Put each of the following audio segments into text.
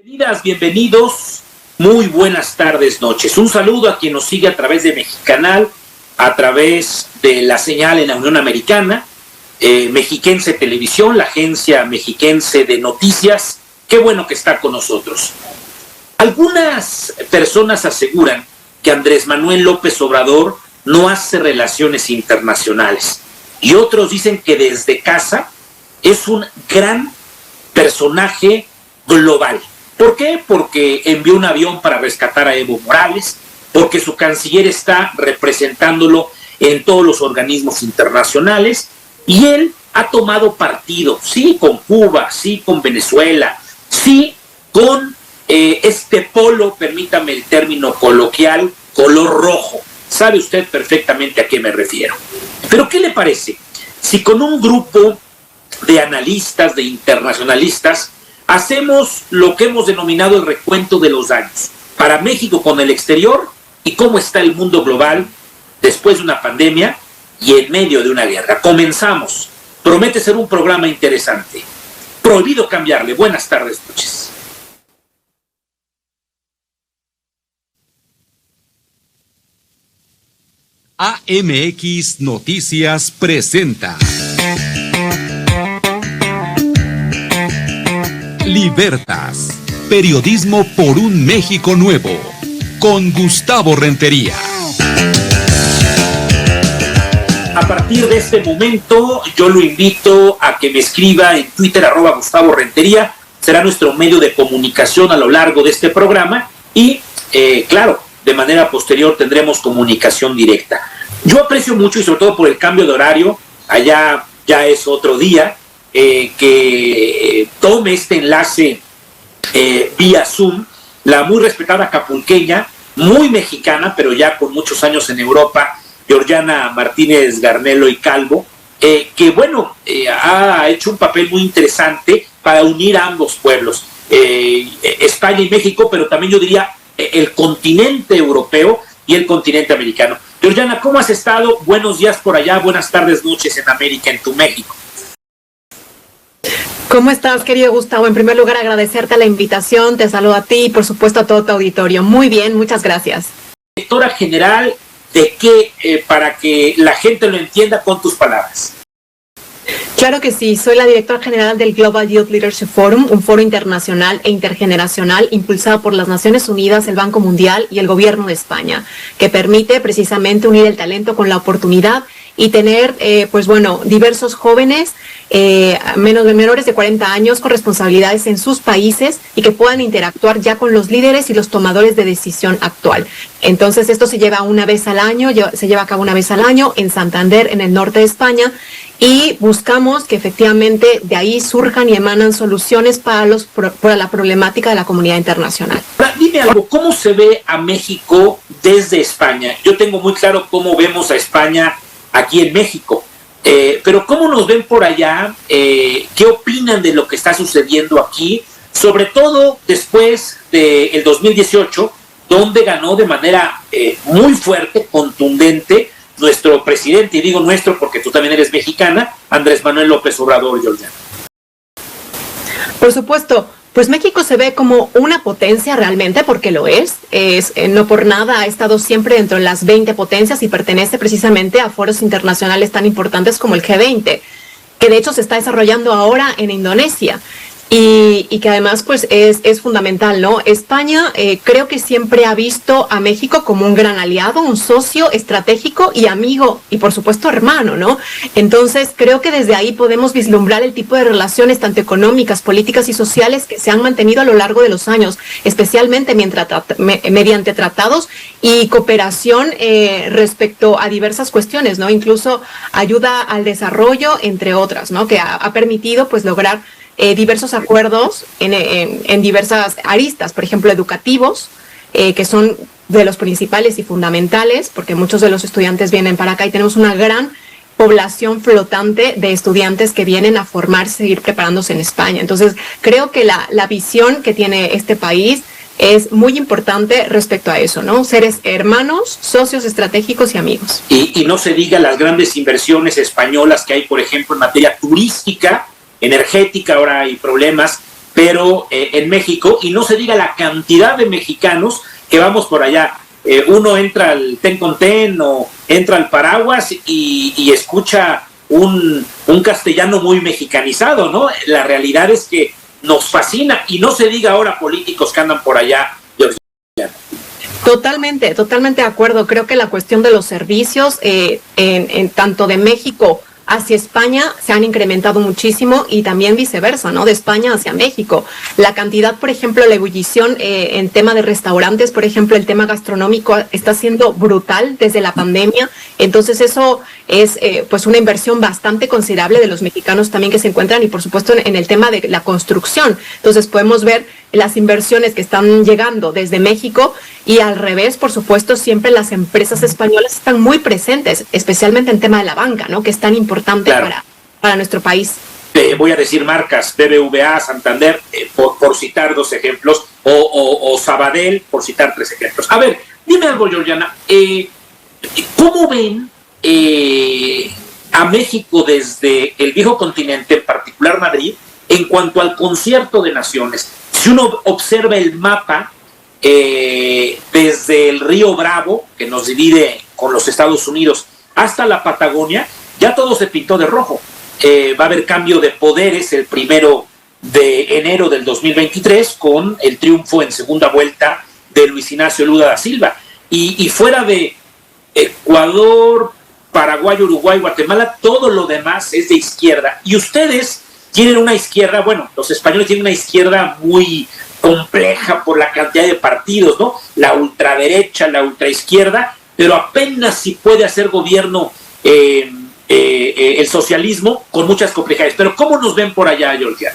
Bienvenidas, bienvenidos, muy buenas tardes, noches. Un saludo a quien nos sigue a través de Mexicanal, a través de la señal en la Unión Americana, Mexiquense Televisión, la agencia mexiquense de noticias. Qué bueno que está con nosotros. Algunas personas aseguran que Andrés Manuel López Obrador no hace relaciones internacionales y otros dicen que desde casa es un gran personaje global. ¿Por qué? Porque envió un avión para rescatar a Evo Morales, porque su canciller está representándolo en todos los organismos internacionales y él ha tomado partido, sí con Cuba, sí con Venezuela, sí con este polo, permítame el término coloquial, color rojo. Sabe usted perfectamente a qué me refiero. Pero ¿qué le parece si con un grupo de analistas, de internacionalistas, hacemos lo que hemos denominado el recuento de los daños para México con el exterior y cómo está el mundo global después de una pandemia y en medio de una guerra? Comenzamos. Promete ser un programa interesante. Prohibido cambiarle. Buenas tardes, noches. AMX Noticias presenta Libertas, periodismo por un México nuevo, con Gustavo Rentería. A partir de este momento, yo lo invito a que me escriba en Twitter, @Gustavo Rentería, será nuestro medio de comunicación a lo largo de este programa y, claro, de manera posterior tendremos comunicación directa. Yo aprecio mucho, y sobre todo por el cambio de horario, allá ya es otro día, que tome este enlace vía Zoom, la muy respetada acapulqueña, muy mexicana, pero ya con muchos años en Europa, Georgiana Martínez Garnelo y Calvo, que bueno, ha hecho un papel muy interesante para unir a ambos pueblos, España y México, pero también yo diría el continente europeo y el continente americano. Georgiana, ¿cómo has estado? Buenos días por allá, buenas tardes, noches en América, en tu México. ¿Cómo estás, querido Gustavo? En primer lugar, agradecerte la invitación, te saludo a ti y por supuesto a todo tu auditorio. Muy bien, muchas gracias. Directora general, ¿de qué? Para que la gente lo entienda con tus palabras. Claro que sí, soy la directora general del Global Youth Leadership Forum, un foro internacional e intergeneracional impulsado por las Naciones Unidas, el Banco Mundial y el Gobierno de España, que permite precisamente unir el talento con la oportunidad y tener, diversos jóvenes menores de 40 años con responsabilidades en sus países y que puedan interactuar ya con los líderes y los tomadores de decisión actual. Entonces, esto se lleva una vez al año, se lleva a cabo una vez al año en Santander, en el norte de España, y buscamos que efectivamente de ahí surjan y emanan soluciones para la problemática de la comunidad internacional. Ahora, dime algo, ¿cómo se ve a México desde España? Yo tengo muy claro cómo vemos a España aquí en México, pero ¿cómo nos ven por allá? ¿Qué opinan de lo que está sucediendo aquí? Sobre todo después del 2018, donde ganó de manera muy fuerte, contundente, nuestro presidente, y digo nuestro porque tú también eres mexicana, Andrés Manuel López Obrador, Georgiana. Por supuesto, pues México se ve como una potencia realmente, porque lo es, no por nada ha estado siempre dentro de las 20 potencias y pertenece precisamente a foros internacionales tan importantes como el G20, que de hecho se está desarrollando ahora en Indonesia. Y que además pues es fundamental, ¿no? España creo que siempre ha visto a México como un gran aliado, un socio estratégico y amigo y por supuesto hermano, ¿no? Entonces creo que desde ahí podemos vislumbrar el tipo de relaciones tanto económicas, políticas y sociales que se han mantenido a lo largo de los años, especialmente mediante tratados y cooperación respecto a diversas cuestiones, ¿no? Incluso ayuda al desarrollo, entre otras, ¿no? Que ha permitido pues lograr diversos acuerdos en diversas aristas, por ejemplo, educativos, que son de los principales y fundamentales, porque muchos de los estudiantes vienen para acá y tenemos una gran población flotante de estudiantes que vienen a formarse, seguir preparándose en España. Entonces, creo que la visión que tiene este país es muy importante respecto a eso, ¿no? Seres hermanos, socios estratégicos y amigos. Y no se diga las grandes inversiones españolas que hay, por ejemplo, en materia turística, energética. Ahora hay problemas, pero en México, y no se diga la cantidad de mexicanos que vamos por allá. Uno entra al ten con ten o entra al paraguas y escucha un castellano muy mexicanizado, ¿no? La realidad es que nos fascina, y no se diga ahora políticos que andan por allá. Totalmente de acuerdo. Creo que la cuestión de los servicios en tanto de México hacia España se han incrementado muchísimo, y también viceversa, ¿no? De España hacia México. La cantidad, por ejemplo, la ebullición en tema de restaurantes, por ejemplo, el tema gastronómico está siendo brutal desde la pandemia. Entonces eso es pues una inversión bastante considerable de los mexicanos también que se encuentran, y por supuesto en el tema de la construcción. Entonces podemos ver las inversiones que están llegando desde México, y al revés, por supuesto, siempre las empresas españolas están muy presentes, especialmente en tema de la banca, ¿no? Que es tan importante, claro, para nuestro país. Voy a decir marcas: BBVA, Santander, por citar dos ejemplos, o Sabadell, por citar tres ejemplos. A ver, dime algo, Georgiana, ¿cómo ven a México desde el viejo continente, en particular Madrid, en cuanto al concierto de naciones? Si uno observa el mapa, desde el río Bravo, que nos divide con los Estados Unidos, hasta la Patagonia, ya todo se pintó de rojo. Va a haber cambio de poderes el 1 de enero del 2023, con el triunfo en segunda vuelta de Luis Ignacio Lula da Silva. Y fuera de Ecuador, Paraguay, Uruguay, Guatemala, todo lo demás es de izquierda. Y ustedes tienen una izquierda, bueno, los españoles tienen una izquierda muy compleja por la cantidad de partidos, ¿no? La ultraderecha, la ultraizquierda, pero apenas si puede hacer gobierno el socialismo, con muchas complejidades. Pero ¿cómo nos ven por allá, Georgia?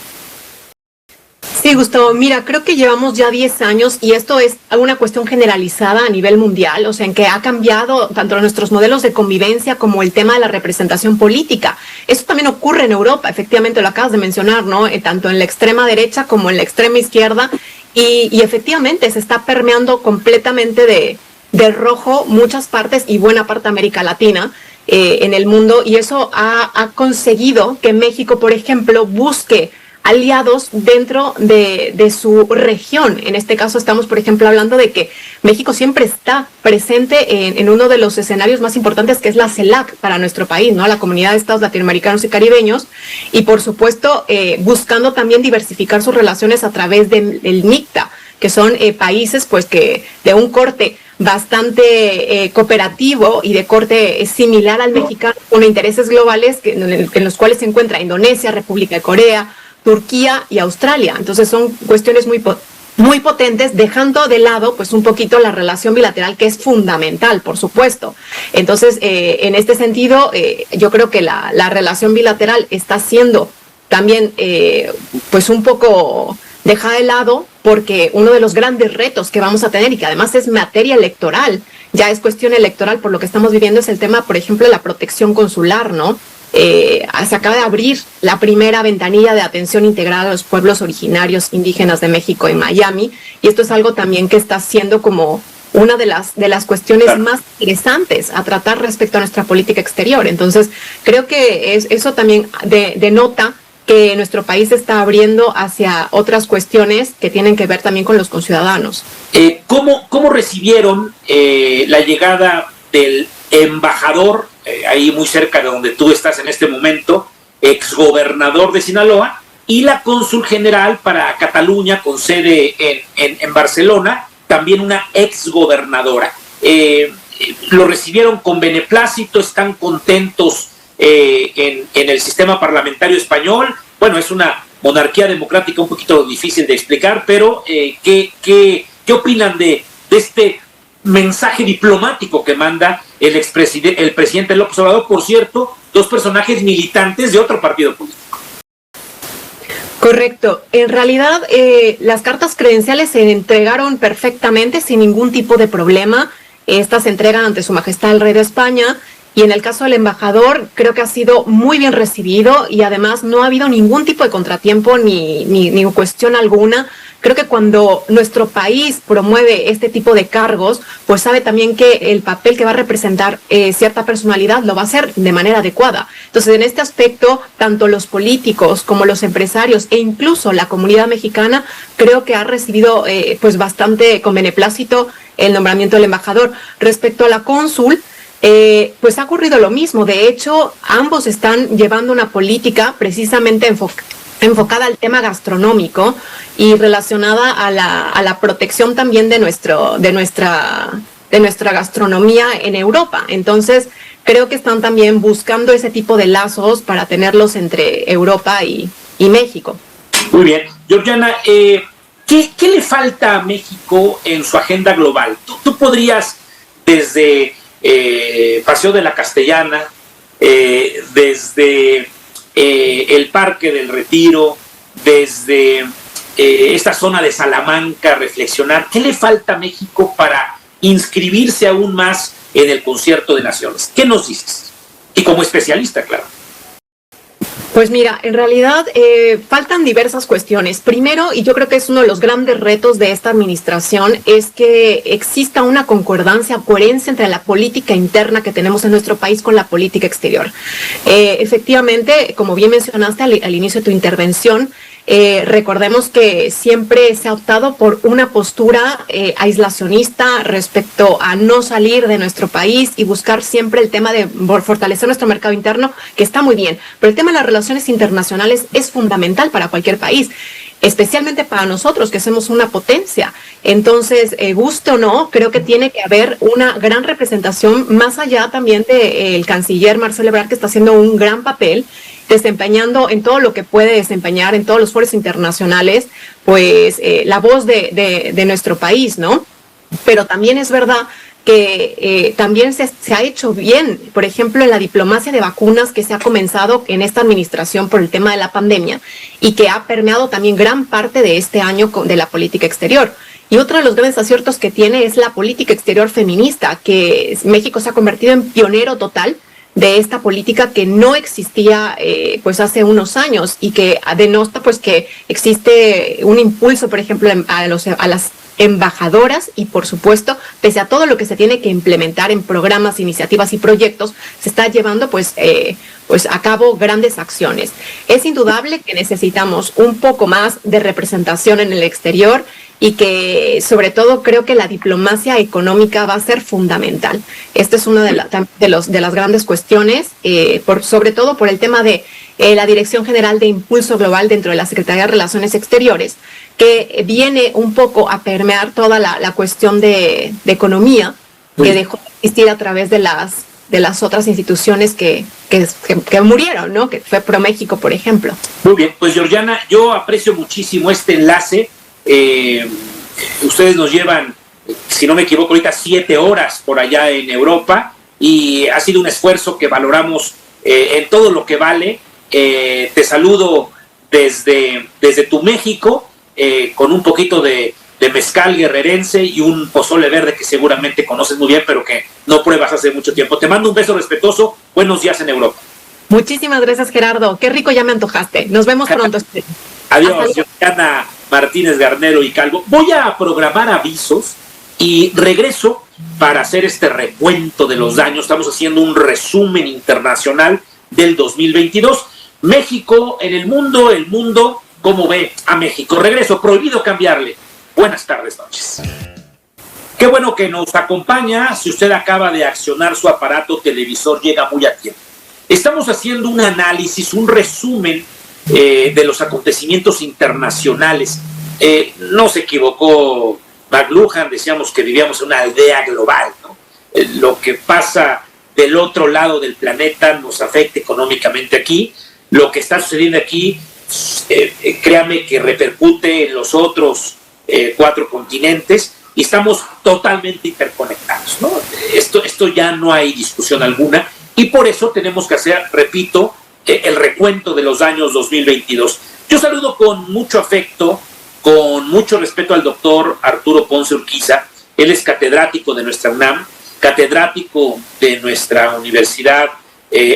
Sí, Gustavo, mira, creo que llevamos ya 10 años, y esto es una cuestión generalizada a nivel mundial, o sea, en que ha cambiado tanto nuestros modelos de convivencia como el tema de la representación política. Eso también ocurre en Europa, efectivamente lo acabas de mencionar, ¿no? Tanto en la extrema derecha como en la extrema izquierda, y efectivamente se está permeando completamente de rojo muchas partes, y buena parte de América Latina en el mundo, y eso ha conseguido que México, por ejemplo, busque aliados dentro de su región. En este caso estamos, por ejemplo, hablando de que México siempre está presente en uno de los escenarios más importantes, que es la CELAC para nuestro país, ¿no? La Comunidad de Estados Latinoamericanos y Caribeños, y por supuesto buscando también diversificar sus relaciones a través del NICTA, que son países pues que de un corte bastante cooperativo y de corte similar al mexicano, con intereses globales en los cuales se encuentra Indonesia, República de Corea, Turquía y Australia. Entonces son cuestiones muy potentes, dejando de lado pues un poquito la relación bilateral, que es fundamental, por supuesto. Entonces en este sentido yo creo que la relación bilateral está siendo también pues un poco dejada de lado, porque uno de los grandes retos que vamos a tener, y que además es materia electoral, ya es cuestión electoral por lo que estamos viviendo, es el tema, por ejemplo, de la protección consular, ¿no? Se acaba de abrir la primera ventanilla de atención integrada a los pueblos originarios indígenas de México en Miami, y esto es algo también que está siendo como una de las cuestiones más interesantes a tratar respecto a nuestra política exterior. Entonces, creo que eso también denota que nuestro país se está abriendo hacia otras cuestiones que tienen que ver también con los conciudadanos. ¿Cómo recibieron la llegada del embajador, ahí muy cerca de donde tú estás en este momento, exgobernador de Sinaloa, y la cónsul general para Cataluña, con sede en Barcelona, también una exgobernadora? ¿Lo recibieron con beneplácito? ¿Están contentos en el sistema parlamentario español? Bueno, es una monarquía democrática un poquito difícil de explicar, pero ¿qué opinan de este mensaje diplomático que manda el presidente López Obrador? Por cierto, dos personajes militantes de otro partido político. Correcto. En realidad, las cartas credenciales se entregaron perfectamente, sin ningún tipo de problema. Estas se entregan ante Su Majestad el Rey de España, y en el caso del embajador creo que ha sido muy bien recibido, y además no ha habido ningún tipo de contratiempo ni cuestión alguna. Creo que cuando nuestro país promueve este tipo de cargos, pues sabe también que el papel que va a representar cierta personalidad lo va a hacer de manera adecuada. Entonces, en este aspecto, tanto los políticos como los empresarios e incluso la comunidad mexicana, creo que ha recibido pues bastante con beneplácito el nombramiento del embajador. Respecto a la cónsul, pues ha ocurrido lo mismo. De hecho, ambos están llevando una política precisamente enfocada al tema gastronómico y relacionada a la protección también de nuestra gastronomía en Europa. Entonces, creo que están también buscando ese tipo de lazos para tenerlos entre Europa y México. Muy bien. Georgiana, ¿qué le falta a México en su agenda global? Tú podrías, desde Paseo de la Castellana, desde el Parque del Retiro, desde esta zona de Salamanca, reflexionar, ¿qué le falta a México para inscribirse aún más en el Concierto de Naciones? ¿Qué nos dices? Y como especialista, claro. Pues mira, en realidad faltan diversas cuestiones. Primero, y yo creo que es uno de los grandes retos de esta administración, es que exista una concordancia, coherencia entre la política interna que tenemos en nuestro país con la política exterior. Efectivamente, como bien mencionaste al inicio de tu intervención, recordemos que siempre se ha optado por una postura aislacionista respecto a no salir de nuestro país y buscar siempre el tema de fortalecer nuestro mercado interno, que está muy bien, pero el tema de las relaciones internacionales es fundamental para cualquier país, especialmente para nosotros que somos una potencia. Entonces, guste o no, creo que tiene que haber una gran representación, más allá también del canciller Marcelo Ebrard, que está haciendo un gran papel, desempeñando en todo lo que puede desempeñar en todos los foros internacionales, pues la voz de nuestro país, ¿no? Pero también es verdad que también se ha hecho bien, por ejemplo, en la diplomacia de vacunas que se ha comenzado en esta administración por el tema de la pandemia y que ha permeado también gran parte de este año de la política exterior. Y otro de los grandes aciertos que tiene es la política exterior feminista, que México se ha convertido en pionero total de esta política que no existía pues hace unos años y que denota pues que existe un impulso, por ejemplo, a las embajadoras y, por supuesto, pese a todo lo que se tiene que implementar en programas, iniciativas y proyectos, se está llevando pues a cabo grandes acciones. Es indudable que necesitamos un poco más de representación en el exterior y que, sobre todo, creo que la diplomacia económica va a ser fundamental. Esta es una de las grandes cuestiones, sobre todo por el tema de la Dirección General de Impulso Global dentro de la Secretaría de Relaciones Exteriores, que viene un poco a permear toda la cuestión de economía que dejó de existir a través de las otras instituciones que murieron, ¿no? Que fue ProMéxico, por ejemplo. Muy bien, pues Georgiana, yo aprecio muchísimo este enlace. Ustedes nos llevan, si no me equivoco, ahorita 7 horas por allá en Europa y ha sido un esfuerzo que valoramos en todo lo que vale. Te saludo desde tu México con un poquito de mezcal guerrerense y un pozole verde que seguramente conoces muy bien, pero que no pruebas hace mucho tiempo. Te mando un beso respetuoso. Buenos días en Europa. Muchísimas gracias, Gerardo. Qué rico, ya me antojaste. Nos vemos pronto. Adiós, Georgiana Martínez Garnero y Calvo. Voy a programar avisos y regreso para hacer este recuento de los daños. Estamos haciendo un resumen internacional del 2022. México en el mundo, ¿cómo ve a México? Regreso, prohibido cambiarle. Buenas tardes, noches. Qué bueno que nos acompaña. Si usted acaba de accionar su aparato televisor, llega muy a tiempo. Estamos haciendo un análisis, un resumen de los acontecimientos internacionales. No se equivocó McLuhan, decíamos que vivíamos en una aldea global, ¿no? Lo que pasa del otro lado del planeta nos afecta económicamente aquí. Lo que está sucediendo aquí, créame que repercute en los otros 4 continentes y estamos totalmente interconectados, ¿no? Esto ya no hay discusión alguna y por eso tenemos que hacer, repito, el recuento de los años 2022. Yo saludo con mucho afecto, con mucho respeto al doctor Arturo Ponce Urquiza. Él es catedrático de nuestra UNAM, catedrático de nuestra Universidad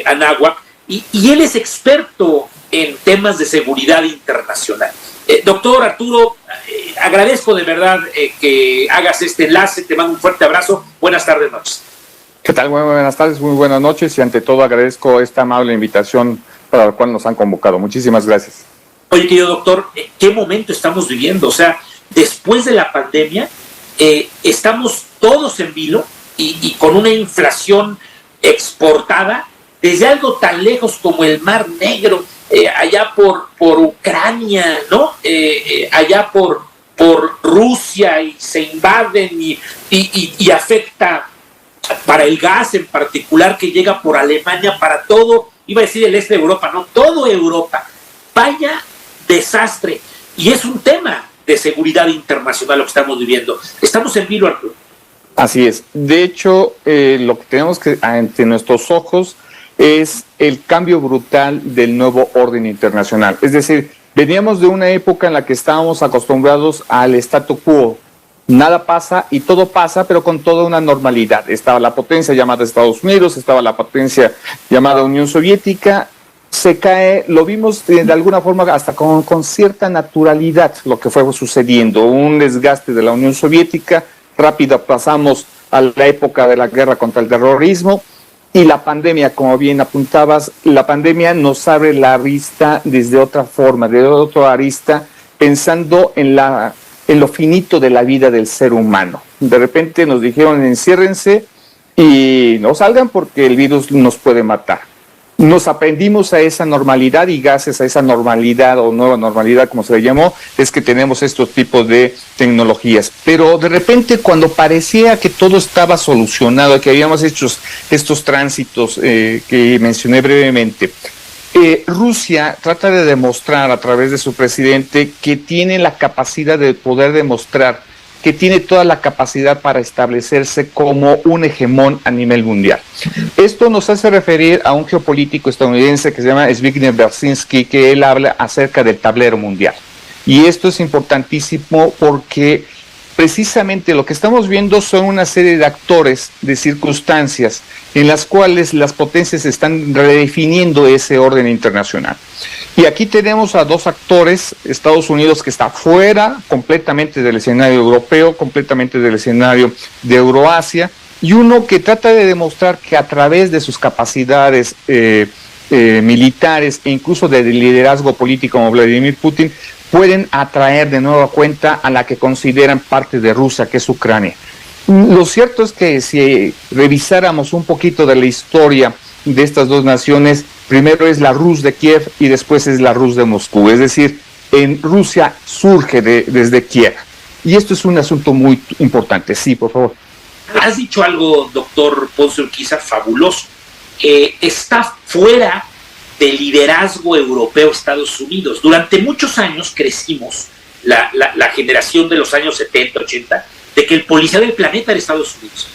Anáhuac, y él es experto en temas de seguridad internacional. Doctor Arturo, Agradezco de verdad que hagas este enlace, te mando un fuerte abrazo, buenas tardes, noches. ¿Qué tal? Muy buenas tardes, muy buenas noches y ante todo agradezco esta amable invitación para la cual nos han convocado. Muchísimas gracias. Oye, querido doctor, ¿qué momento estamos viviendo? O sea, después de la pandemia, estamos todos en vilo y con una inflación exportada desde algo tan lejos como el Mar Negro, allá por Ucrania, ¿no? Allá por Rusia y se invaden y afecta para el gas en particular que llega por Alemania, para todo, iba a decir el este de Europa, no, todo Europa. Vaya desastre. Y es un tema de seguridad internacional lo que estamos viviendo. Estamos en vilo, Arturo. Así es. De hecho, lo que tenemos que ante nuestros ojos es el cambio brutal del nuevo orden internacional. Es decir, veníamos de una época en la que estábamos acostumbrados al statu quo. Nada pasa y todo pasa, pero con toda una normalidad. Estaba la potencia llamada Estados Unidos, estaba la potencia llamada Unión Soviética. Se cae, lo vimos de alguna forma hasta con cierta naturalidad lo que fue sucediendo. Un desgaste de la Unión Soviética, rápido pasamos a la época de la guerra contra el terrorismo. Y la pandemia, como bien apuntabas, la pandemia nos abre la vista desde otra forma, de otra arista, pensando en lo finito de la vida del ser humano. De repente nos dijeron enciérrense y no salgan porque el virus nos puede matar. Nos aprendimos a esa normalidad y gracias a esa normalidad o nueva normalidad, como se le llamó, es que tenemos estos tipos de tecnologías. Pero de repente cuando parecía que todo estaba solucionado, que habíamos hecho estos tránsitos que mencioné brevemente, Rusia trata de demostrar a través de su presidente que tiene la capacidad de poder demostrar que tiene toda la capacidad para establecerse como un hegemón a nivel mundial. Esto nos hace referir a un geopolítico estadounidense que se llama Zbigniew Brzezinski, que él habla acerca del tablero mundial. Y esto es importantísimo porque precisamente lo que estamos viendo son una serie de actores, de circunstancias, en las cuales las potencias están redefiniendo ese orden internacional. Y aquí tenemos a dos actores, Estados Unidos que está fuera completamente del escenario europeo, completamente del escenario de Euroasia, y uno que trata de demostrar que a través de sus capacidades militares e incluso de liderazgo político como Vladimir Putin, pueden atraer de nueva cuenta a la que consideran parte de Rusia, que es Ucrania. Lo cierto es que si revisáramos un poquito de la historia de estas dos naciones, primero es la Rus de Kiev y después es la Rus de Moscú. Es decir, en Rusia surge desde Kiev. Y esto es un asunto muy importante. Sí, por favor. Has dicho algo, doctor Ponce Urquiza, fabuloso. Está fuera del liderazgo europeo Estados Unidos. Durante muchos años crecimos, la generación de los años 70, 80, de que el policía del planeta era Estados Unidos.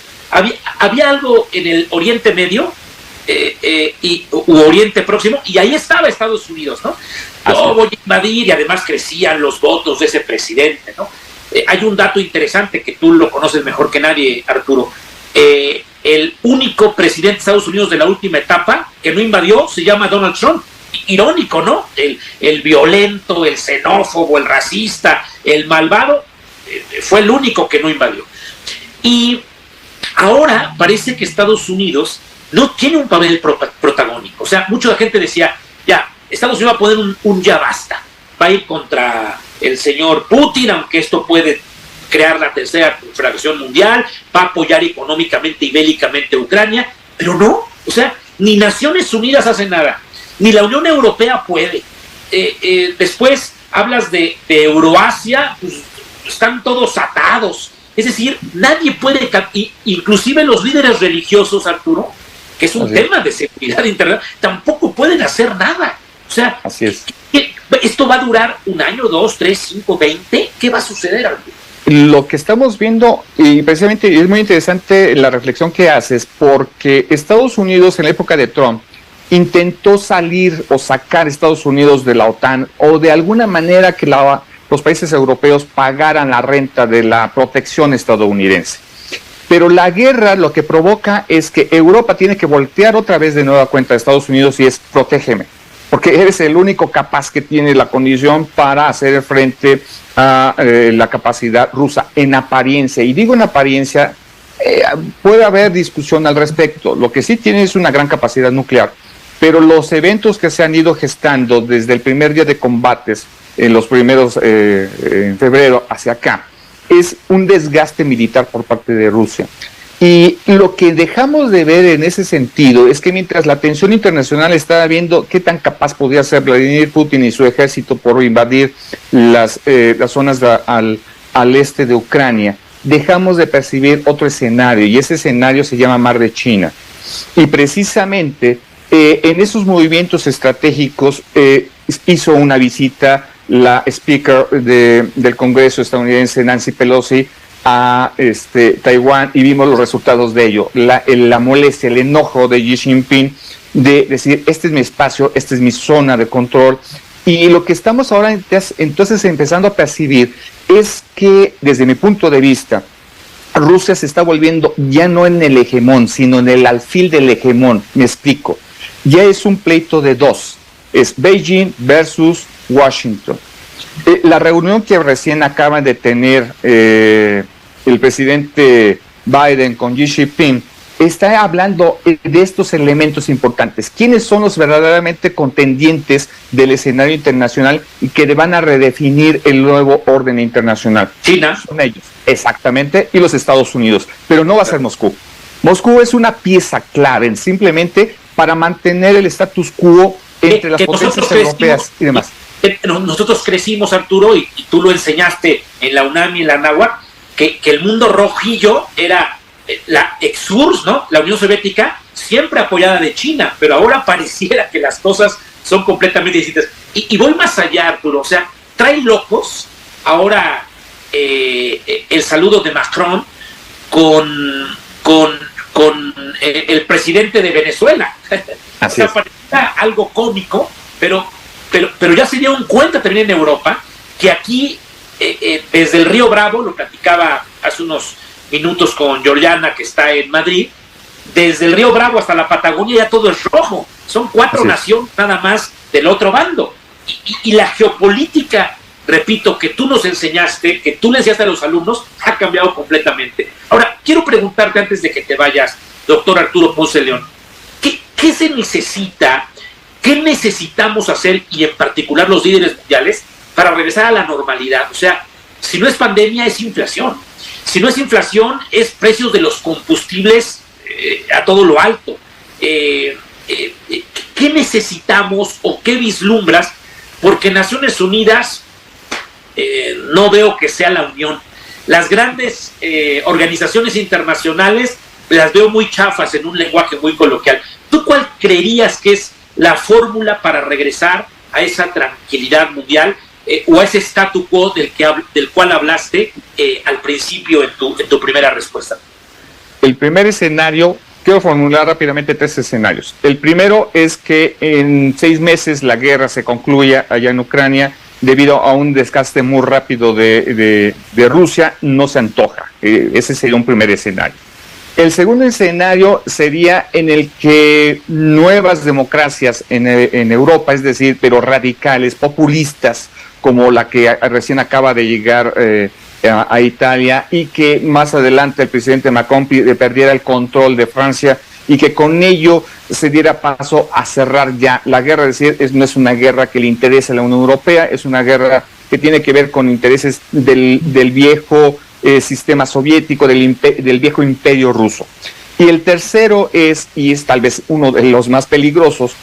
Había algo en el Oriente Medio u Oriente Próximo, y ahí estaba Estados Unidos, ¿no? Yo voy a invadir, y además crecían los votos de ese presidente, ¿no? Hay un dato interesante que tú lo conoces mejor que nadie, Arturo. El único presidente de Estados Unidos de la última etapa que no invadió se llama Donald Trump. Irónico, ¿no? El violento, el xenófobo, el racista, el malvado, fue el único que no invadió. Y ahora parece que Estados Unidos no tiene un papel protagónico. O sea, mucha gente decía, ya, Estados Unidos va a poner un ya basta. Va a ir contra el señor Putin, aunque esto puede crear la tercera fracción mundial, va a apoyar económicamente y bélicamente a Ucrania, pero no, o sea, ni Naciones Unidas hace nada, ni la Unión Europea puede. Después hablas de Euroasia, pues están todos atados, es decir, nadie puede, inclusive los líderes religiosos, Arturo, que es un tema de seguridad internacional, tampoco pueden hacer nada. O sea, así es. ¿Esto va a durar 1 año, 2, 3, 5, 20? ¿Qué va a suceder, Arturo? Lo que estamos viendo, y precisamente es muy interesante la reflexión que haces, porque Estados Unidos en la época de Trump intentó salir o sacar a Estados Unidos de la OTAN o de alguna manera que los países europeos pagaran la renta de la protección estadounidense. Pero la guerra lo que provoca es que Europa tiene que voltear otra vez de nueva cuenta a Estados Unidos y es protégeme. porque eres el único capaz que tiene la condición para hacer frente a la capacidad rusa en apariencia. Y digo en apariencia, puede haber discusión al respecto. Lo que sí tiene es una gran capacidad nuclear, pero los eventos que se han ido gestando desde el primer día de combates, en los primeros, en febrero hacia acá, es un desgaste militar por parte de Rusia. Y lo que dejamos de ver en ese sentido es que mientras la atención internacional estaba viendo qué tan capaz podía ser Vladimir Putin y su ejército por invadir las zonas al este de Ucrania, dejamos de percibir otro escenario, y ese escenario se llama Mar de China. Y precisamente en esos movimientos estratégicos hizo una visita la speaker del Congreso estadounidense, Nancy Pelosi, a Taiwán, y vimos los resultados de ello, la molestia, el enojo de Xi Jinping de decir, este es mi espacio, esta es mi zona de control. Y lo que estamos ahora entonces empezando a percibir es que, desde mi punto de vista, Rusia se está volviendo ya no en el hegemón, sino en el alfil del hegemón. Me explico. Ya es un pleito de dos. Es Beijing versus Washington. La reunión que recién acaba de tener el presidente Biden con Xi Jinping está hablando de estos elementos importantes. ¿Quiénes son los verdaderamente contendientes del escenario internacional y que van a redefinir el nuevo orden internacional? China. Son ellos, exactamente, y los Estados Unidos. Pero no va a ser Moscú. Moscú es una pieza clave simplemente para mantener el status quo entre las potencias europeas y demás. Nosotros crecimos, Arturo, y tú lo enseñaste en la UNAM y en la Anáhuac, que el mundo rojillo era la ex-URSS, ¿no? La Unión Soviética, siempre apoyada de China, pero ahora pareciera que las cosas son completamente distintas. Y voy más allá, Arturo, o sea, trae locos ahora el saludo de Macron con el presidente de Venezuela. Así o sea, parecía algo cómico, pero ya se dieron cuenta también en Europa que aquí, desde el Río Bravo, lo platicaba hace unos minutos con Georgiana, que está en Madrid, desde el Río Bravo hasta la Patagonia ya todo es rojo. Son 4 naciones nada más del otro bando. Y la geopolítica, repito, que tú nos enseñaste, que tú le enseñaste a los alumnos, ha cambiado completamente. Ahora, quiero preguntarte antes de que te vayas, doctor Arturo Ponce León, ¿qué se necesita? ¿Qué necesitamos hacer, y en particular los líderes mundiales, para regresar a la normalidad? O sea, si no es pandemia, es inflación. Si no es inflación, es precios de los combustibles a todo lo alto. ¿Qué necesitamos o qué vislumbras? Porque Naciones Unidas no veo que sea la unión. Las grandes organizaciones internacionales las veo muy chafas, en un lenguaje muy coloquial. ¿Tú cuál creerías que es la fórmula para regresar a esa tranquilidad mundial o a ese statu quo del cual hablaste al principio en tu primera respuesta? El primer escenario, quiero formular rápidamente 3 escenarios. El primero es que en 6 meses la guerra se concluya allá en Ucrania debido a un desgaste muy rápido de Rusia. No se antoja. Ese sería un primer escenario. El segundo escenario sería en el que nuevas democracias en Europa, es decir, pero radicales, populistas, como la que recién acaba de llegar a Italia, y que más adelante el presidente Macron perdiera el control de Francia y que con ello se diera paso a cerrar ya la guerra. Es decir, no es una guerra que le interese a la Unión Europea, es una guerra que tiene que ver con intereses del viejo sistema soviético, del viejo imperio ruso. Y el tercero es tal vez uno de los más peligrosos,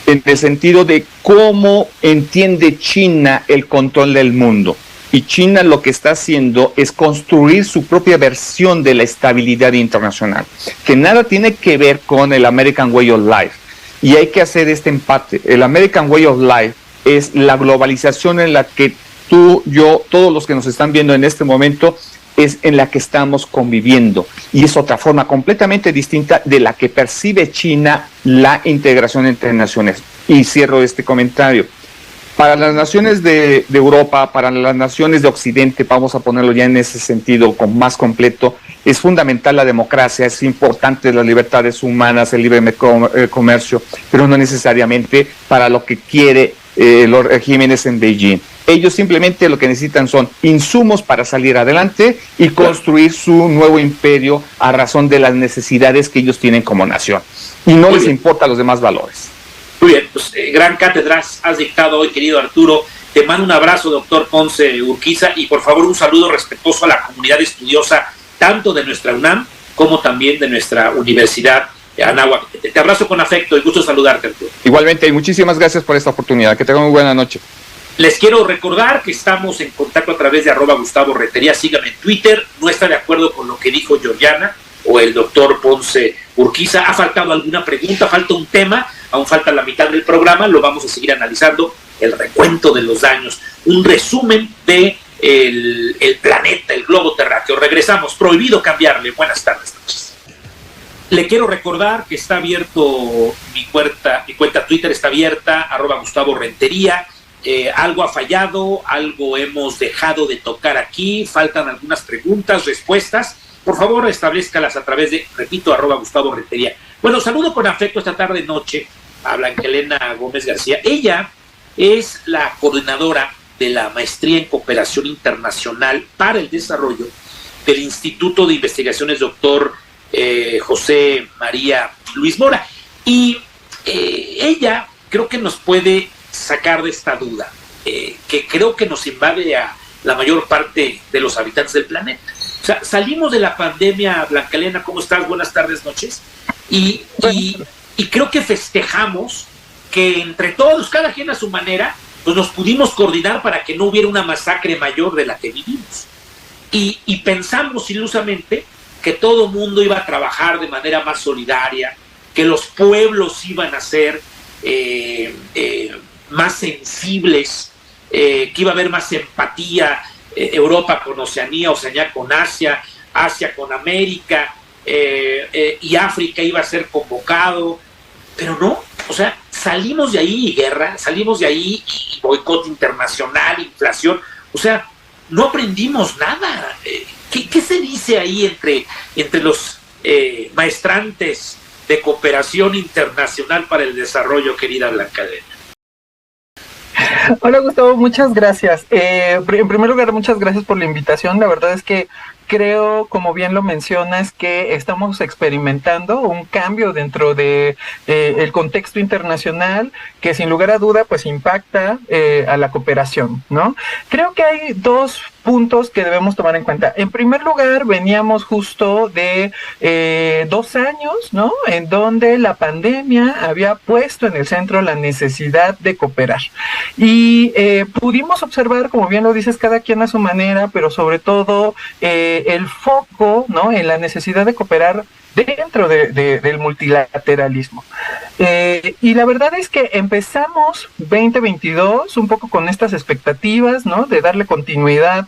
en el sentido de cómo entiende China el control del mundo. Y China lo que está haciendo es construir su propia versión de la estabilidad internacional, que nada tiene que ver con el American Way of Life. Y hay que hacer este empate. El American Way of Life es la globalización en la que tú, yo, todos los que nos están viendo en este momento, es en la que estamos conviviendo, y es otra forma completamente distinta de la que percibe China la integración entre naciones. Y cierro este comentario. Para las naciones de Europa, para las naciones de Occidente, vamos a ponerlo ya en ese sentido más completo, es fundamental la democracia, es importante las libertades humanas, el libre comercio, pero no necesariamente para lo que quiere los regímenes en Beijing. Ellos simplemente lo que necesitan son insumos para salir adelante y construir su nuevo imperio a razón de las necesidades que ellos tienen como nación. Y no les importa los demás valores. Muy bien, pues gran cátedra has dictado hoy, querido Arturo. Te mando un abrazo, doctor Ponce Urquiza, y por favor un saludo respetuoso a la comunidad estudiosa, tanto de nuestra UNAM como también de nuestra Universidad Anáhuac. Te abrazo con afecto y gusto saludarte, Arturo. Igualmente, y muchísimas gracias por esta oportunidad. Que tengan muy buena noche. Les quiero recordar que estamos en contacto a través de @GustavoRentería. Síganme en Twitter. No está de acuerdo con lo que dijo Georgiana o el doctor Ponce Urquiza. ¿Ha faltado alguna pregunta? ¿Falta un tema? Aún falta la mitad del programa. Lo vamos a seguir analizando. El recuento de los daños. Un resumen de el planeta, el globo terráqueo. Regresamos. Prohibido cambiarle. Buenas tardes, noches. Le quiero recordar que está abierto mi cuenta Twitter está abierta, @GustavoRentería. Algo ha fallado, algo hemos dejado de tocar aquí, faltan algunas preguntas, respuestas. Por favor, establezcalas a través de, repito, @GustavoRentería. Bueno, saludo con afecto esta tarde-noche a Blanca-Elena Gómez García. Ella es la coordinadora de la Maestría en Cooperación Internacional para el Desarrollo del Instituto de Investigaciones Dr. José María Luis Mora. Y ella creo que nos puede sacar de esta duda, que creo que nos invade a la mayor parte de los habitantes del planeta. O sea, salimos de la pandemia. Blanca Elena, ¿cómo estás? Buenas tardes, noches. Y creo que festejamos que entre todos, cada quien a su manera, pues nos pudimos coordinar para que no hubiera una masacre mayor de la que vivimos. Y pensamos ilusamente que todo mundo iba a trabajar de manera más solidaria, que los pueblos iban a ser más sensibles, que iba a haber más empatía, Europa con Oceanía, Oceanía con Asia, Asia con América, y África iba a ser convocado, pero no, o sea, salimos de ahí y guerra, salimos de ahí y boicot internacional, inflación, o sea, no aprendimos nada. ¿Qué se dice ahí entre los maestrantes de cooperación internacional para el desarrollo, querida Blanca Elena? Hola Gustavo, muchas gracias. En primer lugar, muchas gracias por la invitación. La verdad es que creo, como bien lo mencionas, que estamos experimentando un cambio dentro de el contexto internacional que sin lugar a duda pues impacta a la cooperación, ¿no? Creo que hay dos puntos que debemos tomar en cuenta. En primer lugar, veníamos justo de 2 años, ¿no? En donde la pandemia había puesto en el centro la necesidad de cooperar. Y pudimos observar, como bien lo dices, cada quien a su manera, pero sobre todo el foco, ¿no?, en la necesidad de cooperar dentro del multilateralismo. Y la verdad es que empezamos 2022 un poco con estas expectativas, ¿no?, de darle continuidad,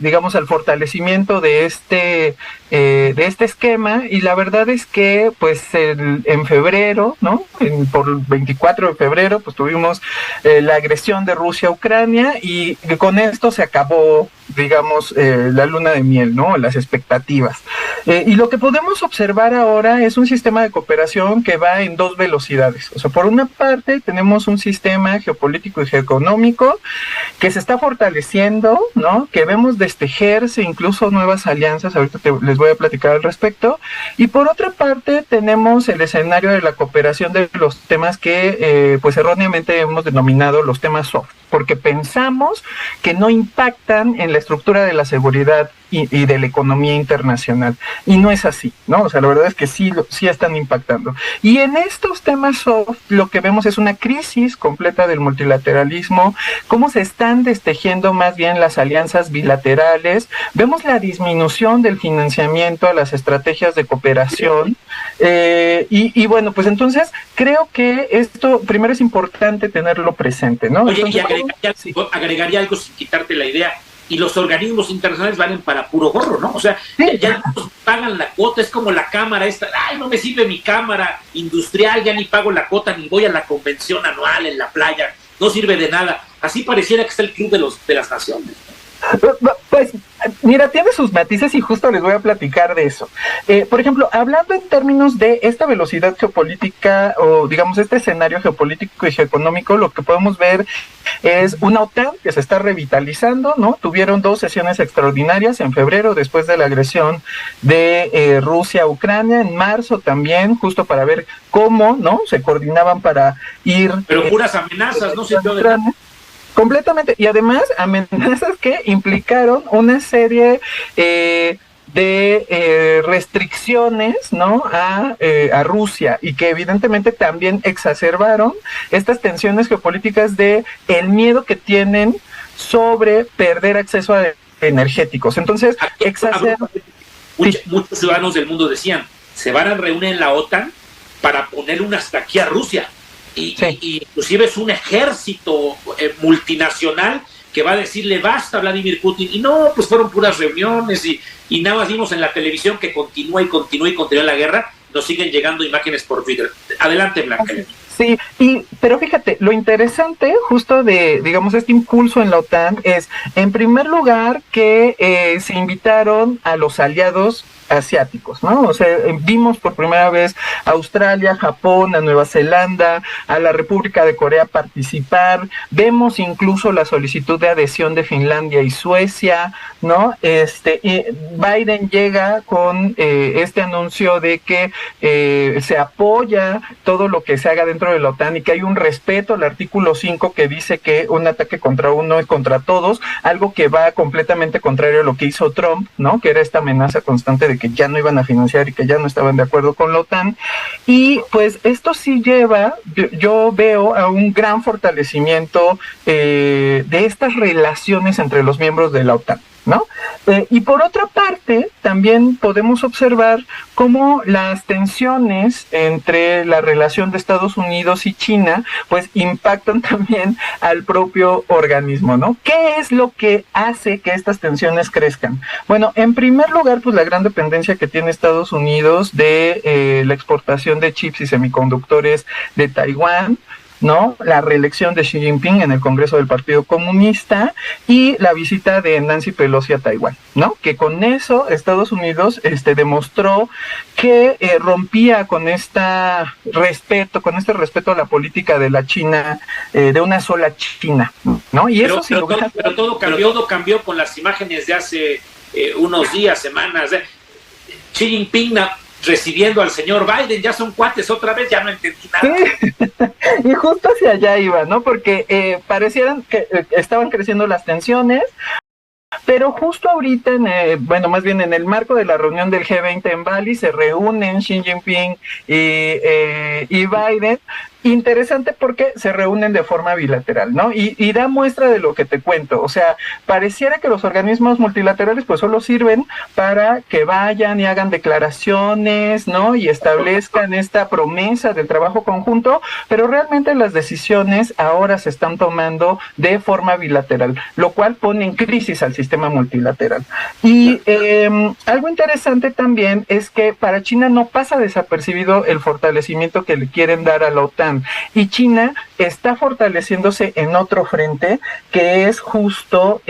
digamos, al fortalecimiento de este esquema, y la verdad es que pues en febrero, ¿no?, por el 24 de febrero pues tuvimos la agresión de Rusia a Ucrania, y con esto se acabó, digamos, la luna de miel, ¿no?, las expectativas. Y lo que podemos observar ahora es un sistema de cooperación que va en 2 velocidades. O sea, por una parte tenemos un sistema geopolítico y geoeconómico que se está fortaleciendo, ¿no?, que vemos destejerse incluso nuevas alianzas, ahorita les voy a platicar al respecto, y por otra parte tenemos el escenario de la cooperación de los temas que pues erróneamente hemos denominado los temas soft, porque pensamos que no impactan en la estructura de la seguridad y de la economía internacional, y no es así, ¿no? O sea, la verdad es que sí están impactando. Y en estos temas soft lo que vemos es una crisis completa del multilateralismo, cómo se están destejiendo más bien las alianzas bilaterales, vemos la disminución del financiamiento a las estrategias de cooperación, y bueno, pues entonces creo que esto primero es importante tenerlo presente, ¿no? Oye, entonces, y agregaría algo sin quitarte la idea. Y los organismos internacionales valen para puro gorro, ¿no? O sea, ya nos pagan la cuota, es como la cámara esta, ay, no me sirve mi cámara industrial, ya ni pago la cuota, ni voy a la convención anual en la playa no sirve de nada. Así pareciera que está el club de las naciones. Pues mira, tiene sus matices y justo les voy a platicar de eso. Por ejemplo, hablando en términos de esta velocidad geopolítica o digamos este escenario geopolítico y geoeconómico, lo que podemos ver es una OTAN que se está revitalizando, ¿no? Tuvieron 2 sesiones extraordinarias en febrero después de la agresión de Rusia a Ucrania, en marzo también, justo para ver cómo, ¿no? Se coordinaban para ir... Pero puras amenazas, no se de nada. Completamente, y además amenazas que implicaron una serie de restricciones, ¿no? a Rusia, y que evidentemente también exacerbaron estas tensiones geopolíticas de el miedo que tienen sobre perder acceso a energéticos. Entonces, muchos ciudadanos del mundo decían, se van a reunir en la OTAN para ponerle un hasta aquí a Rusia. Y inclusive es un ejército multinacional que va a decirle basta a Vladimir Putin, y no, pues fueron puras reuniones y nada más vimos en la televisión que continúa la guerra. Nos siguen llegando imágenes por Twitter. Adelante, Blanca. Sí, pero fíjate, lo interesante justo de, digamos, este impulso en la OTAN es, en primer lugar, que se invitaron a los aliados asiáticos, ¿no? O sea, vimos por primera vez a Australia, Japón, a Nueva Zelanda, a la República de Corea participar, vemos incluso la solicitud de adhesión de Finlandia y Suecia, ¿no? Y Biden llega con este anuncio de que se apoya todo lo que se haga dentro de la OTAN y que hay un respeto al artículo 5 que dice que un ataque contra uno es contra todos, algo que va completamente contrario a lo que hizo Trump, ¿no? Que era esta amenaza constante de que ya no iban a financiar y que ya no estaban de acuerdo con la OTAN. Y pues esto sí lleva, yo veo a un gran fortalecimiento de estas relaciones entre los miembros de la OTAN, ¿no? Y por otra parte, también podemos observar cómo las tensiones entre la relación de Estados Unidos y China, pues impactan también al propio organismo, ¿no? ¿Qué es lo que hace que estas tensiones crezcan? Bueno, en primer lugar, pues la gran dependencia que tiene Estados Unidos de la exportación de chips y semiconductores de Taiwán, ¿no? La reelección de Xi Jinping en el Congreso del Partido Comunista y la visita de Nancy Pelosi a Taiwán, ¿no? Que con eso Estados Unidos demostró que rompía con este respeto a la política de la China, de una sola China, ¿no? Y eso pero todo cambió con las imágenes de hace unos días, semanas. Xi Jinping recibiendo al señor Biden, ya son cuates otra vez, ya no entendí nada. Sí. Y justo hacia allá iba, ¿no? Porque parecieran que estaban creciendo las tensiones, pero justo ahorita, más bien en el marco de la reunión del G20 en Bali, se reúnen Xi Jinping y Biden. Interesante porque se reúnen de forma bilateral, ¿no? Y da muestra de lo que te cuento. O sea, pareciera que los organismos multilaterales pues solo sirven para que vayan y hagan declaraciones, ¿no? Y establezcan esta promesa del trabajo conjunto, pero realmente las decisiones ahora se están tomando de forma bilateral, lo cual pone en crisis al sistema multilateral. Y algo interesante también es que para China no pasa desapercibido el fortalecimiento que le quieren dar a la OTAN. Y China está fortaleciéndose en otro frente que es justo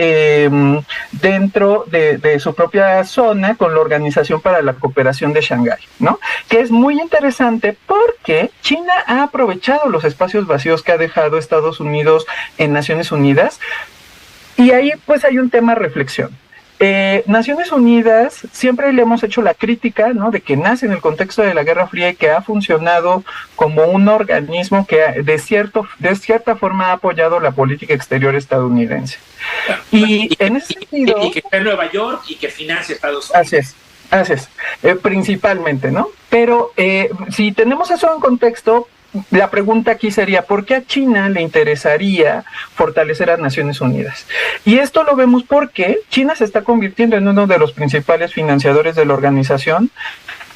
dentro de su propia zona con la Organización para la Cooperación de Shanghái, ¿no? Que es muy interesante porque China ha aprovechado los espacios vacíos que ha dejado Estados Unidos en Naciones Unidas, y ahí pues hay un tema de reflexión. Naciones Unidas siempre le hemos hecho la crítica, ¿no? De que nace en el contexto de la Guerra Fría y que ha funcionado como un organismo que de cierta forma ha apoyado la política exterior estadounidense. Y en ese sentido... Y que está en Nueva York y que financia Estados Unidos. Así es, principalmente, ¿no? Pero si tenemos eso en contexto, la pregunta aquí sería, ¿por qué a China le interesaría fortalecer a Naciones Unidas? Y esto lo vemos porque China se está convirtiendo en uno de los principales financiadores de la organización.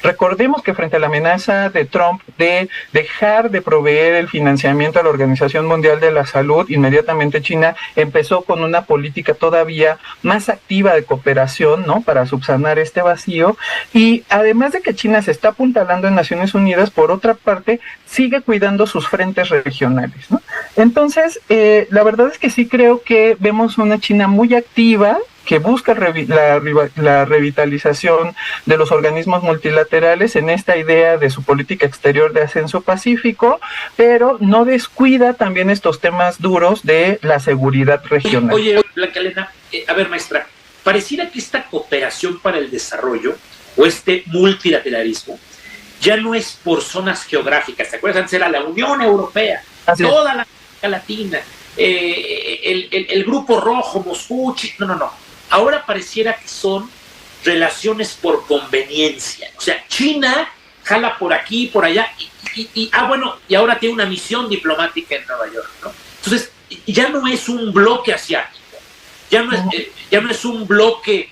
Recordemos que frente a la amenaza de Trump de dejar de proveer el financiamiento a la Organización Mundial de la Salud, inmediatamente China empezó con una política todavía más activa de cooperación, ¿no? Para subsanar este vacío. Y además de que China se está apuntalando en Naciones Unidas, por otra parte, sigue cuidando sus frentes regionales, ¿no? Entonces, la verdad es que sí creo que vemos una China muy activa, que busca la revitalización de los organismos multilaterales en esta idea de su política exterior de ascenso pacífico, pero no descuida también estos temas duros de la seguridad regional. Oye, Blanca Elena, a ver, maestra, pareciera que esta cooperación para el desarrollo o este multilateralismo ya no es por zonas geográficas. ¿Te acuerdas? Antes era la Unión Europea, toda la América Latina, el Grupo Rojo, Moscú, no. Ahora pareciera que son relaciones por conveniencia. O sea, China jala por aquí, por allá, y ahora tiene una misión diplomática en Nueva York, ¿no? Entonces, ya no es un bloque asiático, ya no es un bloque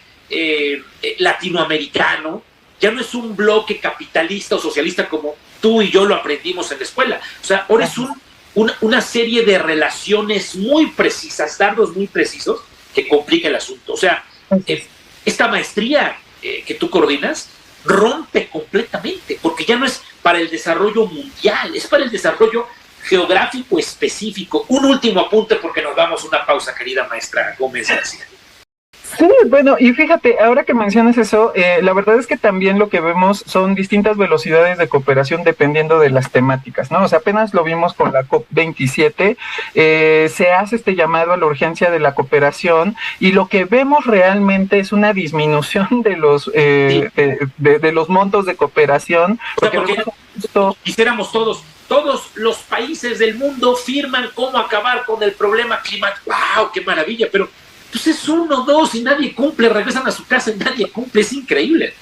latinoamericano, ya no es un bloque capitalista o socialista como tú y yo lo aprendimos en la escuela. O sea, ahora es una serie de relaciones muy precisas, dardos muy precisos, que complica el asunto. O sea, esta maestría que tú coordinas rompe completamente, porque ya no es para el desarrollo mundial, es para el desarrollo geográfico específico. Un último apunte, porque nos damos una pausa, querida maestra Gómez García. Sí, bueno, y fíjate, ahora que mencionas eso, la verdad es que también lo que vemos son distintas velocidades de cooperación dependiendo de las temáticas, ¿no? O sea, apenas lo vimos con la COP27, se hace este llamado a la urgencia de la cooperación y lo que vemos realmente es una disminución de los de los montos de cooperación. Porque quisiéramos todos los países del mundo firman cómo acabar con el problema climático. ¡Wow! ¡Qué maravilla! Pero pues es 1, 2 y nadie cumple, regresan a su casa y nadie cumple, es increíble.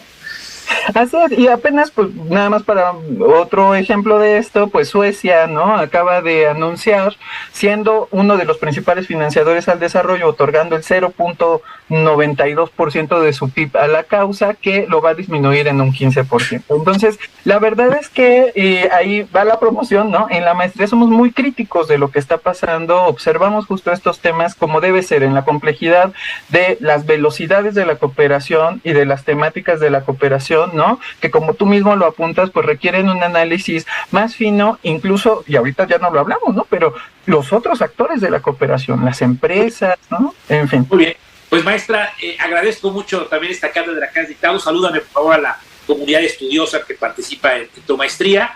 Así es, y apenas, pues nada más para otro ejemplo de esto, pues Suecia, ¿no? Acaba de anunciar, siendo uno de los principales financiadores al desarrollo, otorgando el 0.92% de su PIB a la causa, que lo va a disminuir en un 15%. Entonces, la verdad es que ahí va la promoción, ¿no? En la maestría somos muy críticos de lo que está pasando, observamos justo estos temas como debe ser, en la complejidad de las velocidades de la cooperación y de las temáticas de la cooperación, ¿no? Que como tú mismo lo apuntas, pues requieren un análisis más fino, incluso, y ahorita ya no lo hablamos, ¿no? Pero los otros actores de la cooperación, las empresas, ¿no? En fin. Muy bien. Pues maestra, agradezco mucho también esta cátedra que has dictado. Salúdame por favor a la comunidad estudiosa que participa en tu maestría,